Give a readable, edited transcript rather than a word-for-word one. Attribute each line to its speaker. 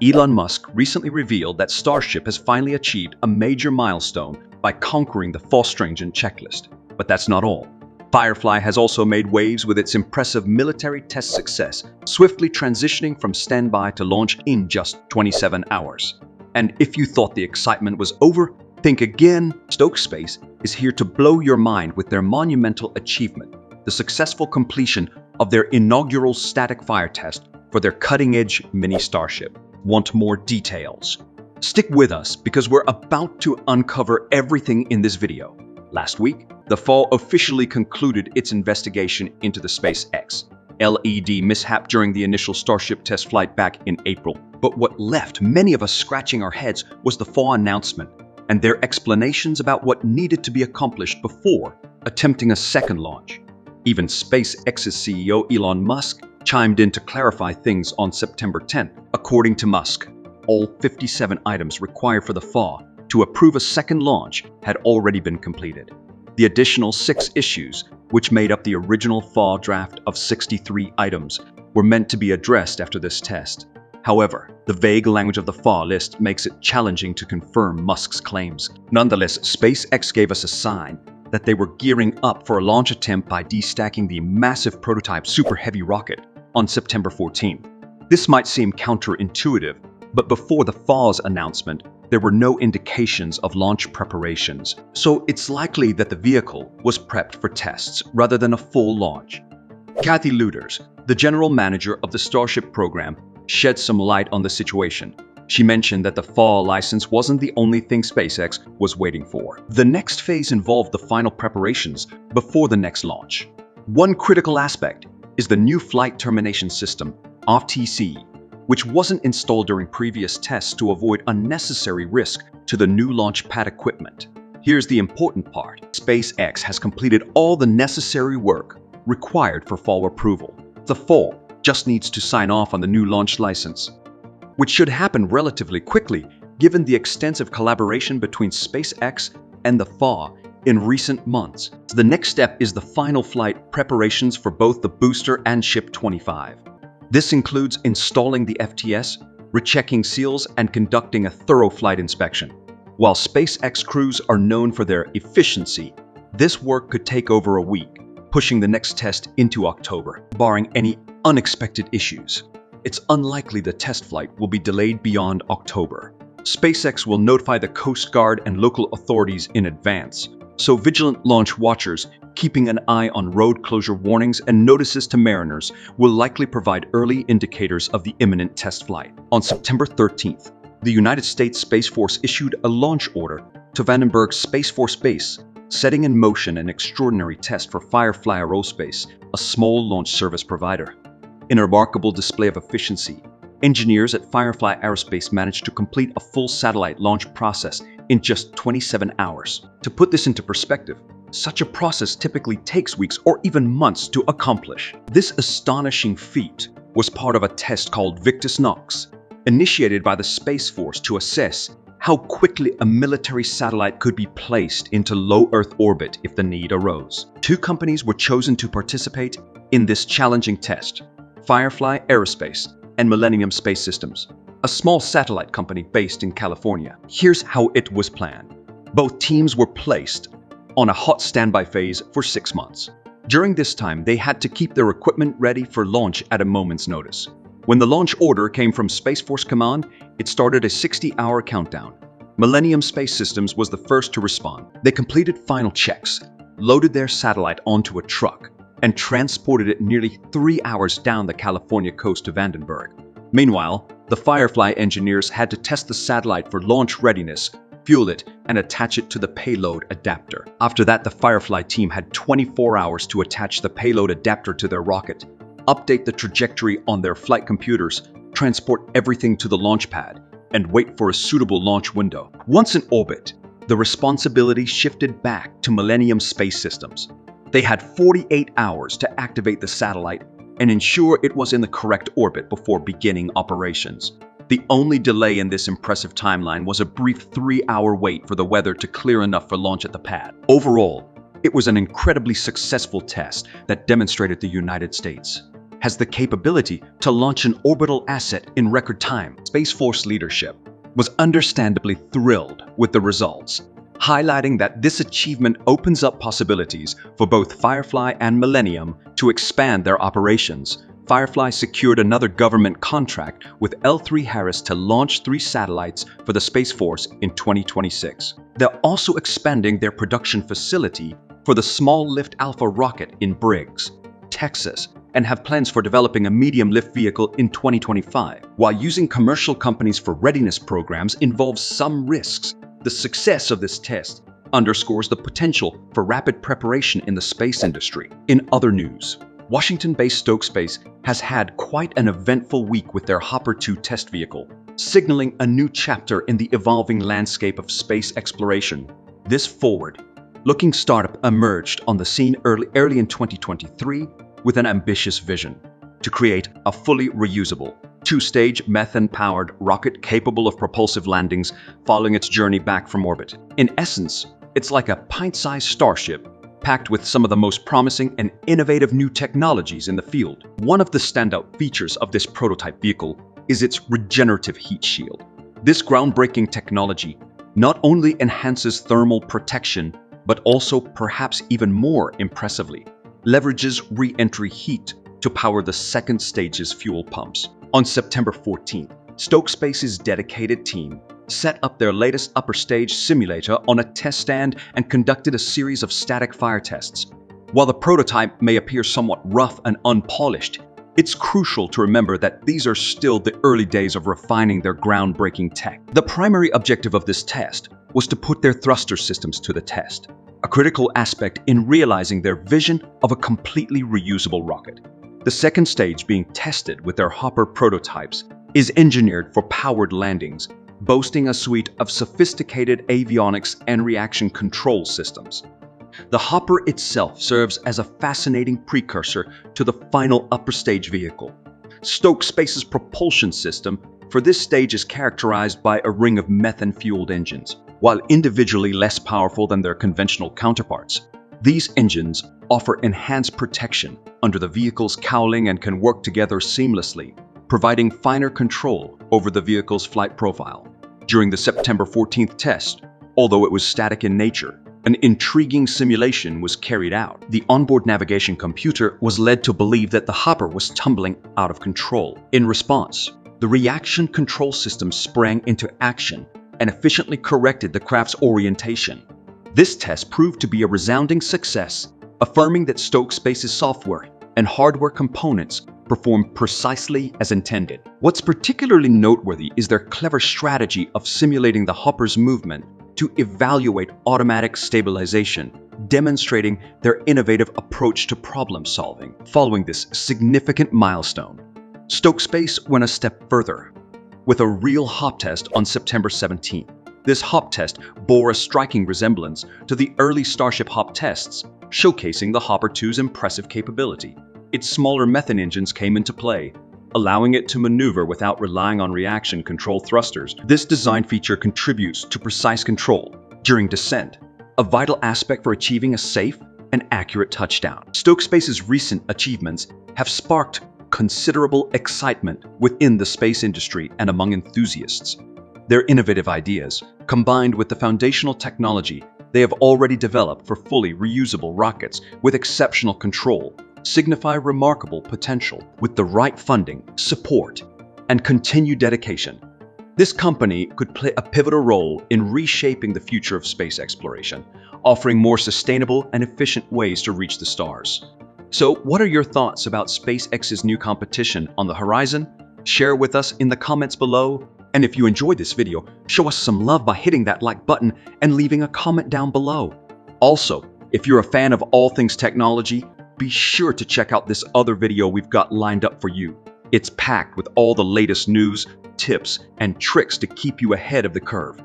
Speaker 1: Elon Musk recently revealed that Starship has finally achieved a major milestone by conquering the false stringent checklist. But that's not all. Firefly has also made waves with its impressive military test success, swiftly transitioning from standby to launch in just 27 hours. And if you thought the excitement was over, think again. Stoke Space is here to blow your mind with their monumental achievement, the successful completion of their inaugural static fire test for their cutting-edge mini Starship. Want more details? Stick with us because we're about to uncover everything in this video. Last week, the FAW officially concluded its investigation into the SpaceX LED mishap during the initial Starship test flight back in April. But what left many of us scratching our heads was the FAW announcement and their explanations about what needed to be accomplished before attempting a second launch. Even SpaceX's CEO Elon Musk chimed in to clarify things on September 10th. According to Musk, all 57 items required for the FAW to approve a second launch had already been completed. The additional 6 issues, which made up the original FAW draft of 63 items, were meant to be addressed after this test. However, the vague language of the FAW list makes it challenging to confirm Musk's claims. Nonetheless, SpaceX gave us a sign that they were gearing up for a launch attempt by destacking the massive prototype Super Heavy rocket on September 14th. This might seem counterintuitive, but before the FAW's announcement, there were no indications of launch preparations, so it's likely that the vehicle was prepped for tests rather than a full launch. Kathy Lueders, the general manager of the Starship program, shed some light on the situation. She mentioned that the FAW license wasn't the only thing SpaceX was waiting for. The next phase involved the final preparations before the next launch. One critical aspect is the new flight termination system, FTC, which wasn't installed during previous tests to avoid unnecessary risk to the new launch pad equipment. Here's the important part. SpaceX has completed all the necessary work required for FAW approval. The FAW just needs to sign off on the new launch license, which should happen relatively quickly given the extensive collaboration between SpaceX and the FAW in recent months. The next step is the final flight preparations for both the booster and Ship 25. This includes installing the FTS, rechecking seals, and conducting a thorough flight inspection. While SpaceX crews are known for their efficiency, this work could take over a week, pushing the next test into October. Barring any unexpected issues, it's unlikely the test flight will be delayed beyond October. SpaceX will notify the Coast Guard and local authorities in advance, so vigilant launch watchers keeping an eye on road closure warnings and notices to mariners will likely provide early indicators of the imminent test flight. On September 13th, the United States Space Force issued a launch order to Vandenberg Space Force Base, setting in motion an extraordinary test for Firefly Aerospace, a small launch service provider. In a remarkable display of efficiency, engineers at Firefly Aerospace managed to complete a full satellite launch process in just 27 hours. To put this into perspective, such a process typically takes weeks or even months to accomplish. This astonishing feat was part of a test called Victus Nox, initiated by the Space Force to assess how quickly a military satellite could be placed into low Earth orbit if the need arose. 2 companies were chosen to participate in this challenging test: Firefly Aerospace and Millennium Space Systems, a small satellite company based in California. Here's how it was planned. Both teams were placed on a hot standby phase for 6 months. During this time, they had to keep their equipment ready for launch at a moment's notice. When the launch order came from Space Force Command, it started a 60-hour countdown. Millennium Space Systems was the first to respond. They completed final checks, loaded their satellite onto a truck, and transported it nearly 3 hours down the California coast to Vandenberg. Meanwhile, the Firefly engineers had to test the satellite for launch readiness, fuel it, and attach it to the payload adapter. After that, the Firefly team had 24 hours to attach the payload adapter to their rocket, update the trajectory on their flight computers, transport everything to the launch pad, and wait for a suitable launch window. Once in orbit, the responsibility shifted back to Millennium Space Systems. They had 48 hours to activate the satellite and ensure it was in the correct orbit before beginning operations. The only delay in this impressive timeline was a brief 3-hour wait for the weather to clear enough for launch at the pad. Overall, it was an incredibly successful test that demonstrated the United States has the capability to launch an orbital asset in record time. Space Force leadership was understandably thrilled with the results, highlighting that this achievement opens up possibilities for both Firefly and Millennium to expand their operations. Firefly secured another government contract with L3 Harris to launch 3 satellites for the Space Force in 2026. They're also expanding their production facility for the Small Lift Alpha rocket in Briggs, Texas, and have plans for developing a medium lift vehicle in 2025. While using commercial companies for readiness programs involves some risks, the success of this test underscores the potential for rapid preparation in the space industry. In other news, Washington-based Stoke Space has had quite an eventful week with their Hopper 2 test vehicle, signaling a new chapter in the evolving landscape of space exploration. This forward-looking startup emerged on the scene early in 2023 with an ambitious vision to create a fully reusable, 2-stage methane-powered rocket capable of propulsive landings following its journey back from orbit. In essence, it's like a pint-sized starship packed with some of the most promising and innovative new technologies in the field. One of the standout features of this prototype vehicle is its regenerative heat shield. This groundbreaking technology not only enhances thermal protection, but also, perhaps even more impressively, leverages re-entry heat to power the second stage's fuel pumps. On September 14th, Stoke Space's dedicated team set up their latest upper stage simulator on a test stand and conducted a series of static fire tests. While the prototype may appear somewhat rough and unpolished, it's crucial to remember that these are still the early days of refining their groundbreaking tech. The primary objective of this test was to put their thruster systems to the test, a critical aspect in realizing their vision of a completely reusable rocket. The second stage, being tested with their Hopper prototypes, is engineered for powered landings, boasting a suite of sophisticated avionics and reaction control systems. The Hopper itself serves as a fascinating precursor to the final upper stage vehicle. Stoke Space's propulsion system for this stage is characterized by a ring of methane-fueled engines. While individually less powerful than their conventional counterparts, these engines offer enhanced protection under the vehicle's cowling and can work together seamlessly, providing finer control over the vehicle's flight profile. During the September 14th test, although it was static in nature, an intriguing simulation was carried out. The onboard navigation computer was led to believe that the Hopper was tumbling out of control. In response, the reaction control system sprang into action and efficiently corrected the craft's orientation. This test proved to be a resounding success, affirming that Stoke Space's software and hardware components perform precisely as intended. What's particularly noteworthy is their clever strategy of simulating the Hopper's movement to evaluate automatic stabilization, demonstrating their innovative approach to problem solving. Following this significant milestone, Stoke Space went a step further with a real hop test on September 17th. This hop test bore a striking resemblance to the early Starship hop tests, showcasing the Hopper 2's impressive capability. Its smaller methane engines came into play, allowing it to maneuver without relying on reaction control thrusters. This design feature contributes to precise control during descent, a vital aspect for achieving a safe and accurate touchdown. Stoke Space's recent achievements have sparked considerable excitement within the space industry and among enthusiasts. Their innovative ideas, combined with the foundational technology they have already developed for fully reusable rockets with exceptional control, signify remarkable potential. With the right funding, support, and continued dedication, this company could play a pivotal role in reshaping the future of space exploration, offering more sustainable and efficient ways to reach the stars. So, what are your thoughts about SpaceX's new competition on the horizon? Share with us in the comments below. And if you enjoyed this video, show us some love by hitting that like button and leaving a comment down below. Also, if you're a fan of all things technology, be sure to check out this other video we've got lined up for you. It's packed with all the latest news, tips, and tricks to keep you ahead of the curve.